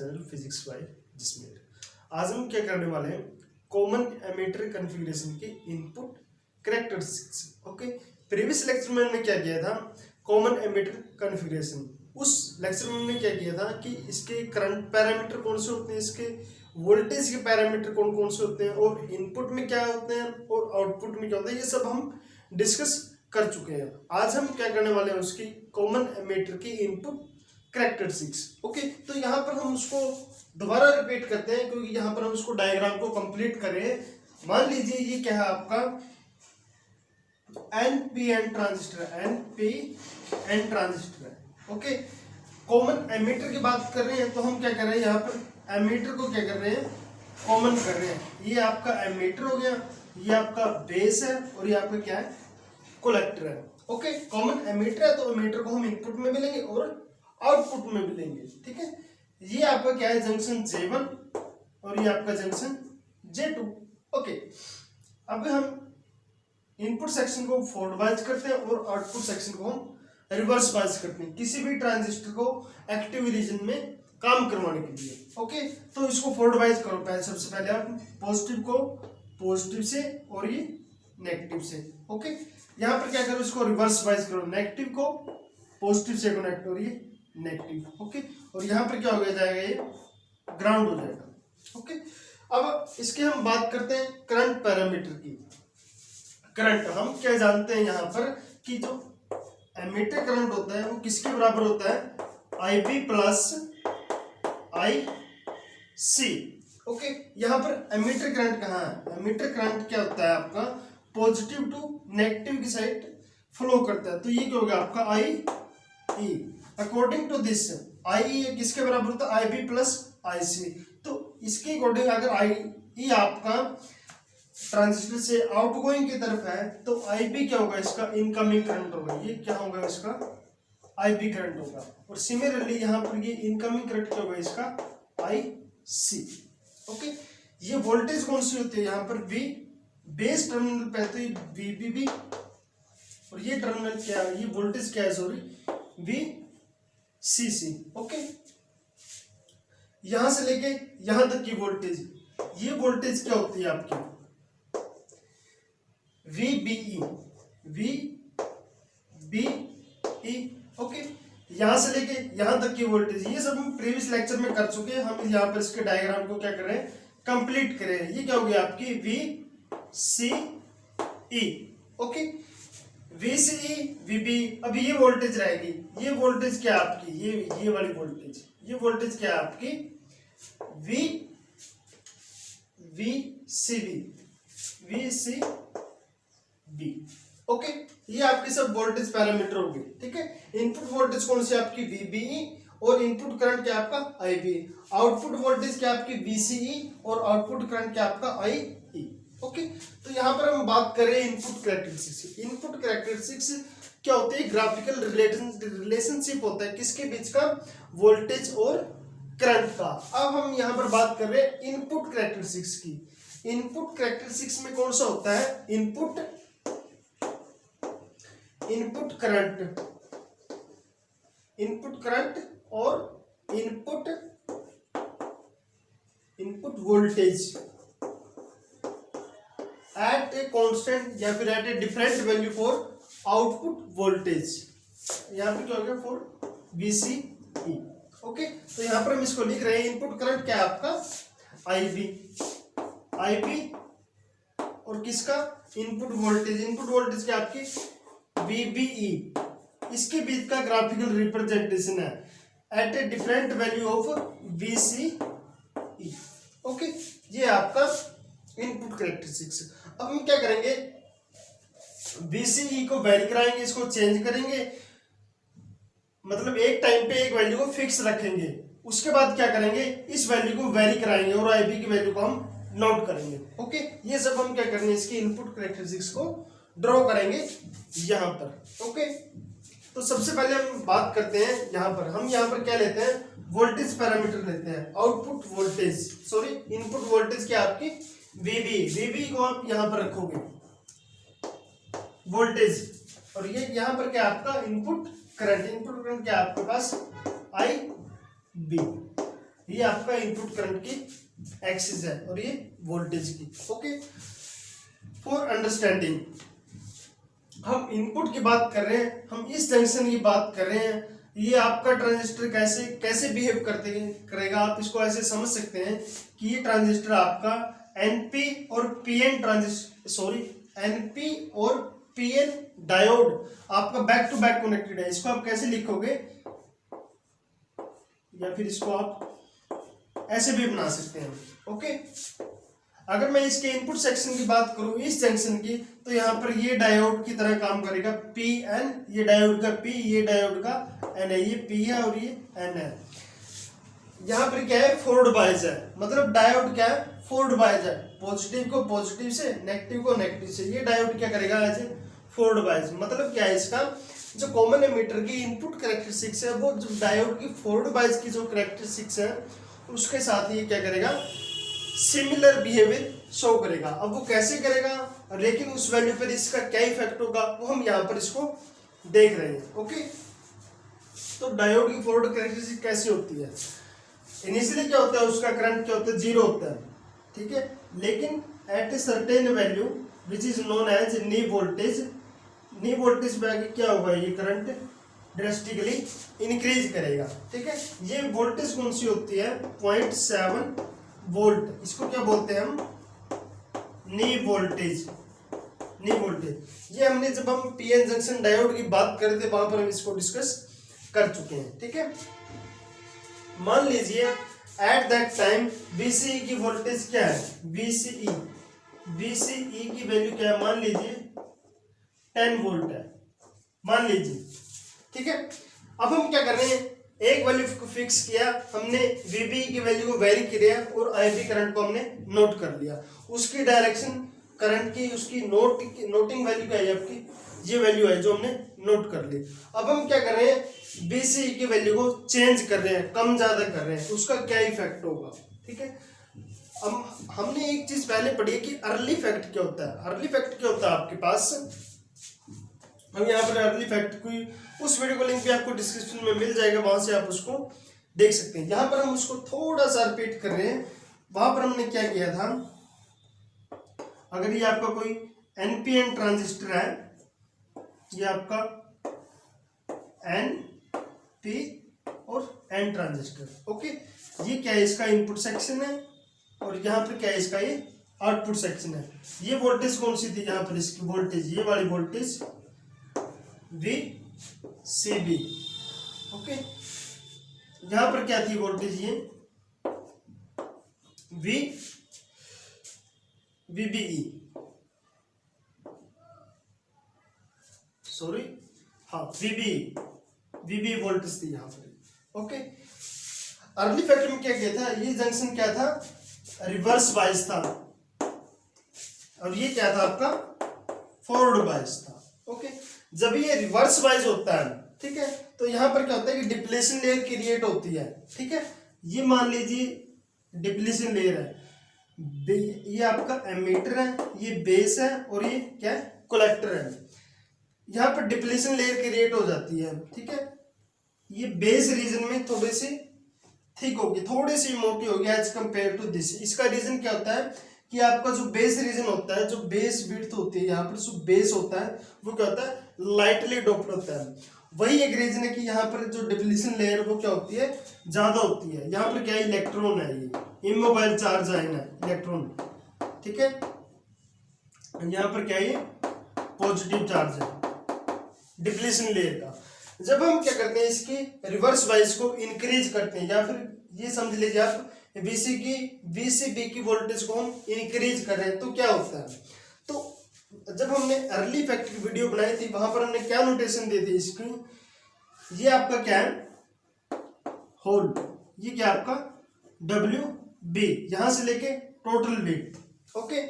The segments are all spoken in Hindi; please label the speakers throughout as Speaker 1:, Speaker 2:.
Speaker 1: चैनल फिजिक्स बाय जिसमें आज हम क्या करने वाले हैं, कॉमन एमिटर कॉन्फ़िगरेशन के input characteristics. Okay, previous lecture में हमने क्या किया था, कॉमन एमिटर कॉन्फ़िगरेशन। उस लेक्चर में हमने क्या किया था कि इसके करंट पैरामीटर कौन से होते हैं, इसके वोल्टेज के पैरामीटर कौन कौन से होते हैं, और इनपुट में क्या होते हैं और आउटपुट में क्या होता है, ये सब हम डिस्कस कर चुके हैं। आज हम क्या करने वाले हैं, उसकी कॉमन एमिटर की इनपुट कैरेक्टरिस्टिक्स। ओके, तो यहाँ पर हम उसको दोबारा रिपीट करते हैं क्योंकि यहाँ पर हम उसको डायग्राम को कंप्लीट करें। मान लीजिए ये क्या है आपका एनपीएन ट्रांजिस्टर, एनपीएन ट्रांजिस्टर है। ओके, कॉमन एमिटर की बात कर रहे हैं तो हम क्या कर रहे हैं, यहाँ पर एमिटर को क्या कर रहे हैं, कॉमन कर रहे हैं। ये आपका एमिटर हो गया, ये आपका बेस है और ये आपका क्या है, कलेक्टर है। ओके, कॉमन एमिटर है तो एमिटर को हम इनपुट में भी लेंगे और आउटपुट में भी लेंगे। ठीक है, ये आपका क्या है, जंक्शन J1 और ये आपका जंक्शन J2। ओके, अब हम इनपुट सेक्शन को फॉरवर्ड बायस करते हैं और आउटपुट सेक्शन को हम रिवर्स बायस करते हैं किसी भी ट्रांजिस्टर को एक्टिव रीजन में काम करवाने के लिए। ओके, तो इसको फॉरवर्ड बायस करो। पहले सबसे पहले आप पॉजिटिव को पॉजिटिव से और ये नेगेटिव से। ओके, यहाँ पर क्या करो, इसको रिवर्स बायस करो, नेगेटिव को पॉजिटिव से कनेक्ट और ये नेगेटिव। ओके, और यहाँ पर क्या हो जाएगा, ये ग्राउंड हो जाएगा। ओके, अब इसके हम बात करते हैं करंट पैरामीटर की। करंट हम क्या जानते हैं यहाँ पर कि जो एमिटर करंट होता है वो किसके बराबर होता है, IB प्लस IC। ओके, यहाँ पर एमिटर करंट कहाँ है, एमिटर करंट क्या होता है आपका, पॉजिटिव टू नेगेटिव की साइड फ्लो करता है, तो ये क्या होगा आपका IE। According to this IE किसके बराबर होता है, IB प्लस IC। तो इसके अकॉर्डिंग अगर IE आपका ट्रांजिस्टर से आउटगोइंग की तरफ है तो IB क्या होगा, इसका इनकमिंग करंट होगा, ये क्या होगा, इसका IB करंट होगा। और सिमिलरली यहाँ पर ये इनकमिंग करंट क्या होगा, इसका IC। ओके, ये वोल्टेज कौन सी होती है, यहाँ पर V बेस टर्मिनल पे तो ये VBB और ये टर्मिनल क्या है, ये वोल्टेज क्या है, सॉरी VCC। ओके, यहां से लेके यहां तक की वोल्टेज, ये वोल्टेज क्या होती है आपकी VBE। ओके, यहां से लेके यहां तक की वोल्टेज, ये सब हम प्रीवियस लेक्चर में कर चुके हैं। हम यहाँ पर इसके डायग्राम को क्या कर रहे हैं, कंप्लीट कर रहे हैं। ये क्या हो गया आपकी VCE। ओके, VCE VB, अब ये वोल्टेज रहेगी, ये वोल्टेज क्या है आपकी, ये वाली वोल्टेज, ये वोल्टेज क्या है आपकी VCB। ओके, ये आपके सब वोल्टेज पैरामीटर होंगे। ठीक है, इनपुट वोल्टेज कौन सी आपकी VBE और इनपुट करंट क्या आपका IB, आउटपुट वोल्टेज क्या आपकी VCE और आउटपुट करंट क्या आपका IE। ओके, तो यहाँ पर हम बात कर रहे हैं इनपुट कैरेक्टरिस्टिक्स। इनपुट कैरेक्टरिस्टिक्स क्या होते हैं, ग्राफिकल रिलेशनशिप होता है किसके बीच का, वोल्टेज और करंट का। अब हम यहाँ पर बात कर रहे हैं इनपुट कैरेक्टरिस्टिक्स की। इनपुट कैरेक्टरिस्टिक्स में कौन सा होता है, इनपुट करंट और input voltage at a constant या फिर at a different value for output voltage. यहाँ पे क्या हो गया, फॉर VCE। ओके, तो यहाँ पर हम इसको लिख रहे हैं, इनपुट करंट क्या है आपका IB और किसका इनपुट वोल्टेज क्या आपकी VBE, इसके बीच का ग्राफिकल रिप्रेजेंटेशन है at a different value of VCE। Okay, ये आपका इनपुट कैरेक्टरिस्टिक्स। अब हम क्या करेंगे, VCE को वेरी कराएंगे, इसको चेंज करेंगे, मतलब एक टाइम पे एक वैल्यू को फिक्स रखेंगे, उसके बाद क्या करेंगे, इस वैल्यू को वेरी कराएंगे और IB की वैल्यू को हम नोट करेंगे। ओके, ये सब हम क्या करेंगे, इसकी इनपुट कैरेक्टरिस्टिक्स को ड्रॉ करेंगे यहाँ पर। ओके, तो सबसे पहले हम बात करते हैं यहाँ पर क्या लेते हैं, वोल्टेज पैरामीटर लेते हैं, output voltage, sorry input voltage क्या आपकी VB को आप यहाँ पर रखोगे वोल्टेज, और ये यहाँ पर क्या आपका इनपुट करंट क्या आपके पास IB। ये आपका इनपुट करंट की एक्सिस है और ये वोल्टेज की। ओके, फॉर अंडरस्टैंडिंग हम इनपुट की बात कर रहे हैं, हम इस जंक्शन की बात कर रहे हैं। ये आपका ट्रांजिस्टर कैसे कैसे बिहेव करेगा, आप इसको ऐसे समझ सकते हैं कि ये ट्रांजिस्टर आपका एनपी और पीएन एनपी और पीएन डायोड आपका बैक टू बैक कनेक्टेड है। इसको आप कैसे लिखोगे, या फिर इसको आप ऐसे भी बना सकते हैं। ओके, अगर मैं इसके इनपुट सेक्शन की बात करूं इस जंक्शन की, तो यहाँ पर ये डायोड की तरह काम करेगा पी एन, ये डायोड का पी, ये डायोड का एन है, ये पी है और ये एन है। यहाँ पर क्या है, फोर्ड बायस है, मतलब डायोड क्या है, फोर्ड बायस है, पॉजिटिव को पॉजिटिव से, नेगेटिव को नेगेटिव से। ये डायोड क्या करेगा, ऐसे फोर्ड बायस। मतलब क्या है, इसका जो कॉमन एमीटर की इनपुट कैरेक्टरिस्टिक्स है, वो जो डायोड की फोर्ड बायस की जो कैरेक्टरिस्टिक्स है उसके साथ ये क्या करेगा, सिमिलर बिहेवियर शो करेगा। अब वो कैसे करेगा, लेकिन उस वैल्यू पर इसका क्या इफेक्ट होगा वो हम यहाँ पर इसको देख रहे हैं। ओके, तो डायोड की फोर्ड कैरेक्टरिस्टिक कैसी होती है, इनिशियली क्या होता है, उसका करंट क्या होता है, 0 होता है, ठीक है। लेकिन at a certain value which is known as knee voltage पे आगे क्या होगा, ये करंट ड्रेस्टिकली इंक्रीज करेगा, ठीक है। ये वोल्टेज कौन सी होती है, 0.7 वोल्ट, इसको क्या बोलते हैं हम, नी वोल्टेज। ये हमने जब हम पीएन जंक्शन डायोड की बात कर रहे थे वहां पर हम इसको डिस्कस कर चुके हैं, ठीक है। मान लीजिए एट दैट टाइम बीसीई की वोल्टेज क्या है, बीसीई की वैल्यू क्या है, मान लीजिए 10 वोल्ट है, मान लीजिए, ठीक है। अब हम क्या कर रहे हैं, एक वैल्यू को फिक्स किया हमने, वीबी की वैल्यू को वेरी किया और आईबी करंट को हमने नोट कर लिया, उसकी डायरेक्शन करंट की, उसकी नोटिंग वैल्यू क्या है आपकी, ये वैल्यू है जो हमने नोट कर ली। अब हम क्या कर रहे हैं, बीसी की वैल्यू को चेंज कर रहे हैं, कम ज्यादा कर रहे हैं, तो उसका क्या इफेक्ट होगा, ठीक है। अब हमने एक चीज पहले पढ़ी है कि अर्ली फैक्ट क्या होता है। अर्ली फैक्ट क्या होता है आपके पास, हम यहाँ पर अर्ली फैक्ट की उस वीडियो को लिंक भी आपको डिस्क्रिप्शन में मिल जाएगा, वहां से आप उसको देख सकते हैं। यहाँ पर हम उसको थोड़ा सा रिपीट कर रहे हैं। वहां पर हमने क्या किया था, अगर ये आपका कोई एनपीएन ट्रांजिस्टर है, ये आपका एन पी और एन ट्रांजिस्टर, ओके, ये क्या है, इसका इनपुट सेक्शन है और यहाँ पर क्या है, इसका ये आउटपुट सेक्शन है। ये वोल्टेज कौन सी थी, यहाँ पर इसकी वोल्टेज, ये वाली वोल्टेज VCB, ओके। यहां पर क्या थी वोल्टेज, ये VBE, सॉरी, हाँ VBE वोल्टेज थी यहाँ पर, ओके। अर्ली फैक्टर में क्या किया था, ये जंक्शन क्या था, रिवर्स बायस था और ये क्या था आपका, फॉरवर्ड बायस था, ओके। जब ये रिवर्स बायस होता है, ठीक है, तो यहां पर क्या होता है कि डिप्लेशन लेयर क्रिएट होती है, ठीक है। ये मान लीजिए डिप्लेशन लेयर है, ये आपका एमीटर है, ये बेस है और ये क्या है, कलेक्टर है। यहाँ पर डिप्लेशन लेयर क्रिएट हो जाती है, ठीक है। ये बेस रीजन में थोड़ी सी थिक होगी, थोड़ी सी मोटी होगी एज कंपेयर टू दिस। इसका रीजन क्या होता है कि आपका जो बेस रीजन होता है, जो बेस विड्थ होती है, यहाँ पर जो बेस होता है वो क्या होता है, लाइटली डोप्ड होता है। वही एक रीजन है कि यहाँ पर जो डिप्लीशन लेयर वो क्या होती है, ज्यादा होती है। यहाँ पर क्या है, इलेक्ट्रॉन है, ये इमोबाइल चार्ज आयन है, इलेक्ट्रॉन, ठीक है। यहाँ पर क्या है, पॉजिटिव चार्ज है डिप्लीशन लेयर का। जब हम क्या करते हैं, इसकी रिवर्स बायस को इंक्रीज करते हैं, या फिर ये समझ लीजिए आप VCB की वोल्टेज को हम इंक्रीज कर रहे हैं, तो क्या होता है। तो जब हमने अर्ली फैक्ट की वीडियो बनाई थी वहां पर हमने क्या नोटेशन दी थी इसकी, ये आपका क्या है, होल, ये क्या आपका WB, यहां से लेके टोटल बीट, ओके।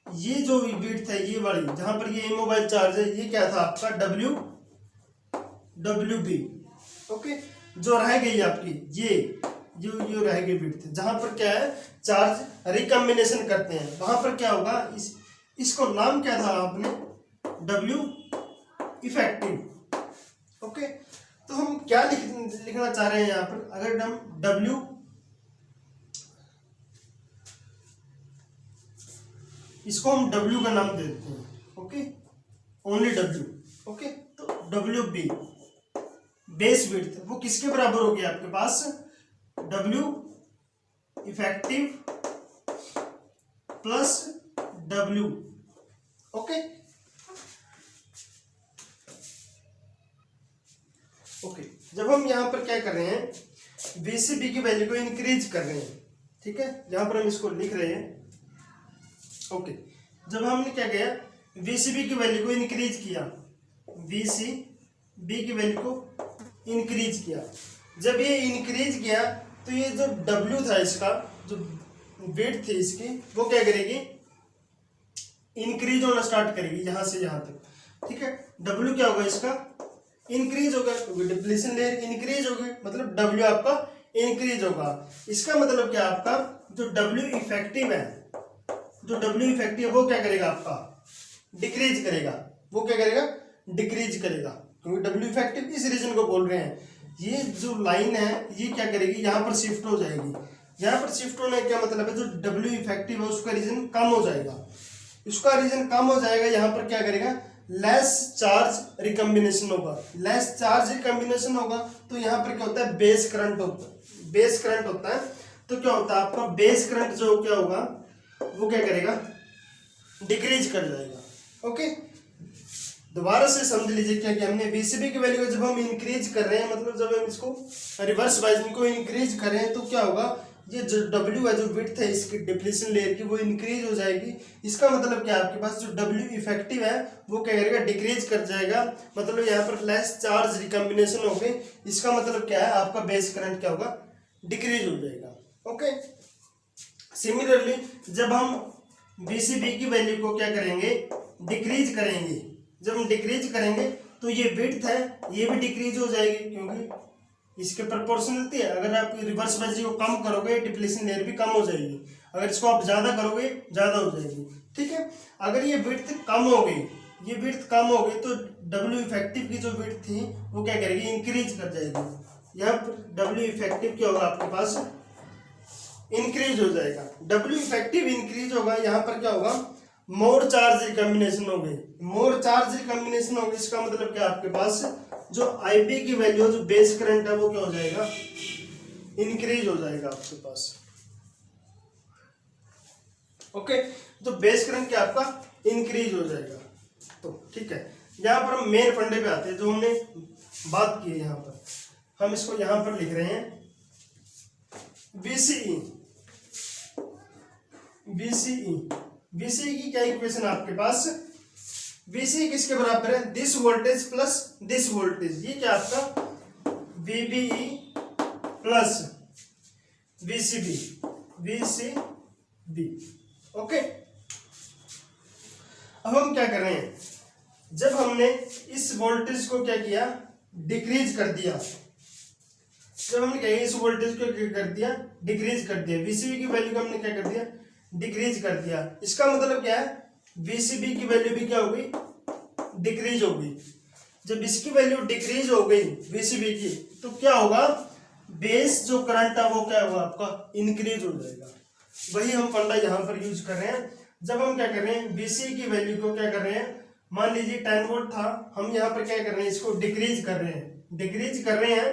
Speaker 1: ये जो बीट था ये वाली, जहां पर ये इमोबाइल चार्ज है, ये क्या था आपका WB, ओके। जो रह गई आपकी ये रह गई बीट थी, जहां पर क्या है, चार्ज रिकम्बिनेशन करते हैं, वहां पर क्या होगा, इसको नाम क्या था आपने, W इफेक्टिव, ओके। तो हम क्या लिखना चाह रहे हैं यहाँ पर, अगर हम इसको हम W का नाम दे देते हैं, ओके, ओनली W, ओके। तो WB बेस विड्थ वो किसके बराबर होगी आपके पास, W effective plus W, okay okay. जब हम यहां पर क्या कर रहे हैं, VCB की वैल्यू को इंक्रीज कर रहे हैं, ठीक है, यहां पर हम इसको लिख रहे हैं, ओके। जब हमने क्या किया, VCB की वैल्यू को इंक्रीज किया, VCB की वैल्यू को इंक्रीज किया, जब ये इंक्रीज किया तो ये जो W था इसका, जो विड्थ थी इसकी, वो क्या करेगी, इंक्रीज होना स्टार्ट करेगी यहां से यहां तक, ठीक है। W क्या होगा इसका, इंक्रीज होगा, क्योंकि डिप्लीशन लेयर इंक्रीज होगी, मतलब W आपका इंक्रीज होगा। इसका मतलब क्या, आपका जो W इफेक्टिव है, जो W इफेक्टिव वो क्या करेगा, आपका डिक्रीज करेगा, वो क्या करेगा, डिक्रीज करेगा, क्योंकि W इफेक्टिव इस रीजन को बोल रहे हैं। ये जो लाइन है ये क्या करेगी, यहाँ पर शिफ्ट हो जाएगी, यहाँ पर शिफ्ट होने का क्या मतलब है, जो W इफेक्टिव है उसका रीजन कम हो जाएगा, उसका रीजन कम हो जाएगा, यहाँ पर क्या करेगा, लेस चार्ज रिकम्बिनेशन होगा, लेस चार्ज रिकम्बिनेशन होगा, तो यहाँ पर क्या होता है, बेस करंट होता है, बेस करंट होता है, तो क्या होता है आपका बेस करंट जो क्या होगा, वो क्या करेगा, डिक्रीज कर जाएगा, ओके। दोबारा से समझ लीजिए क्या कि हमने VCB की वैल्यू को जब हम इंक्रीज कर रहे हैं, मतलब जब हम इसको रिवर्स वाइज इनको इंक्रीज कर रहे हैं, तो क्या होगा, ये जो W है, जो विड्थ है इसकी डिप्लीशन लेयर की, वो इंक्रीज हो जाएगी। इसका मतलब क्या है, आपके पास जो W इफेक्टिव है वो क्या करेगा, डिक्रीज कर जाएगा, मतलब यहाँ पर लेस चार्ज रिकम्बिनेशन हो गई। इसका मतलब क्या है, आपका बेस करंट क्या होगा, डिक्रीज हो जाएगा, ओके। सिमिलरली जब हम VCB की वैल्यू को क्या करेंगे, डिक्रीज करेंगे, जब हम डिक्रीज करेंगे तो ये विड्थ है ये भी डिक्रीज हो जाएगी, क्योंकि इसके प्रोपोर्शनलिटी है। अगर आप रिवर्स वाइज को कम करोगे, डिप्लीशन लेयर भी कम हो जाएगी, अगर इसको आप ज्यादा करोगे ज्यादा हो जाएगी, ठीक है। अगर ये विड्थ कम हो गई, ये विड्थ कम हो गई, तो W इफेक्टिव की जो विड्थ थी वो क्या करेगी, इंक्रीज कर जाएगी। यहाँ पर W इफेक्टिव क्या होगा, आपके पास इंक्रीज हो जाएगा, W इफेक्टिव इंक्रीज होगा, यहाँ पर क्या होगा, मोर चार्ज रिकम्बिनेशन हो गई, मोर चार्ज रिकम्बिनेशन हो गई। इसका मतलब क्या, आपके पास जो IB की वैल्यू, जो बेस करंट है वो क्या हो जाएगा, इंक्रीज हो जाएगा आपके पास, ओके। तो बेस करंट क्या आपका इंक्रीज हो जाएगा, तो ठीक है। यहाँ पर हम मेन फंडे पे आते हैं, जो हमने बात की है, यहाँ पर हम इसको यहाँ पर लिख रहे हैं VCE की क्या इक्वेशन है आपके पास, VCE किसके बराबर है, this voltage plus this voltage, ये क्या आपका VBE प्लस VCB, ओके। अब हम क्या कर रहे हैं, जब हमने इस वोल्टेज को क्या किया, डिक्रीज कर दिया, जब हमने क्या इस वोल्टेज को क्या कर दिया, डिक्रीज कर दिया, VCB की वैल्यू को हमने क्या कर दिया, डिक्रीज कर दिया। इसका मतलब क्या है, VCB की वैल्यू भी क्या हो गई, डिक्रीज हो गई। जब इसकी वैल्यू डिक्रीज हो गई VCB की, तो क्या होगा, बेस जो करंट है वो क्या होगा, आपका इंक्रीज हो जाएगा। वही हम फंडा यहाँ पर यूज कर रहे हैं। जब हम क्या कर रहे हैं, VCE की वैल्यू को क्या कर रहे हैं, मान लीजिए 10 वोल्ट था, हम यहाँ पर क्या कर रहे हैं, इसको डिक्रीज कर रहे हैं, डिक्रीज कर रहे हैं,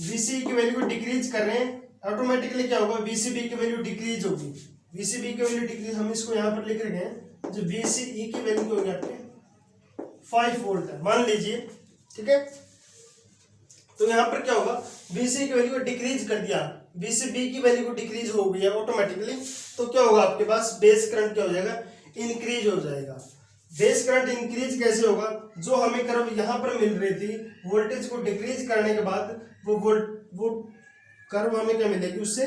Speaker 1: VCE की वैल्यू को डिक्रीज कर रहे हैं, ऑटोमेटिकली क्या होगा, VCB की वैल्यू डिक्रीज होगी, VCB की वैल्यू डिक्रीज, हम इसको यहाँ पर लिख रहे हैं, जो VCE की वैल्यू होगी आपके 5 वोल्ट है मान लीजिए, ठीक है। तो यहाँ पर क्या होगा, VCE की वैल्यू को डिक्रीज कर दिया, VCB की वैल्यू को डिक्रीज हो गई है ऑटोमेटिकली, तो क्या होगा, आपके पास बेस करंट क्या हो जाएगा, इंक्रीज हो जाएगा। बेस करंट इंक्रीज कैसे होगा, जो हमें कर्व यहाँ पर मिल रही थी, वोल्टेज को डिक्रीज करने के बाद वो कर्व हमें क्या मिलेगी, उससे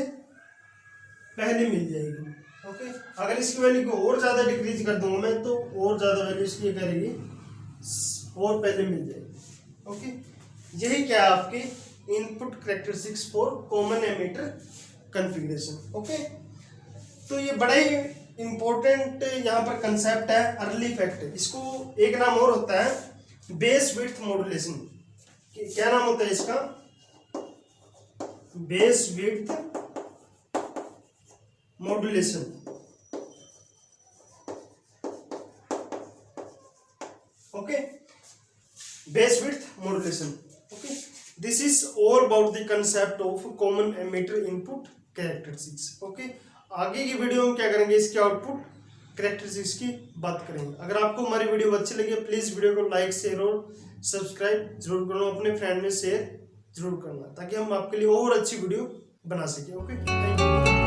Speaker 1: पहले मिल जाएगी, ओके। अगर इसकी वैल्यू को और ज्यादा डिक्रीज कर दूंगा मैं, तो और ज्यादा वैल्यू इसकी करेगी, और पहले मिल जाएगी, ओके। यही क्या है आपकी input characteristics for common ammeter configuration, okay. तो ये बड़ा ही इंपॉर्टेंट यहाँ पर कंसेप्ट है, अर्ली इफेक्ट। इसको एक नाम और होता है बेस विड्थ मॉड्यूलेशन। क्या नाम होता है इसका, base width modulation, okay, base width modulation. Okay, this is all about the concept of common emitter input characteristics. Okay, आगे की वीडियो में क्या करेंगे, इसके आउटपुट कैरेक्टरिस्टिक्स की बात करेंगे। अगर आपको हमारी वीडियो अच्छी लगी प्लीज वीडियो को लाइक शेयर और सब्सक्राइब जरूर करना, अपने फ्रेंड में शेयर जरूर करना, ताकि हम आपके लिए और अच्छी वीडियो बना सकें। Okay, thank you.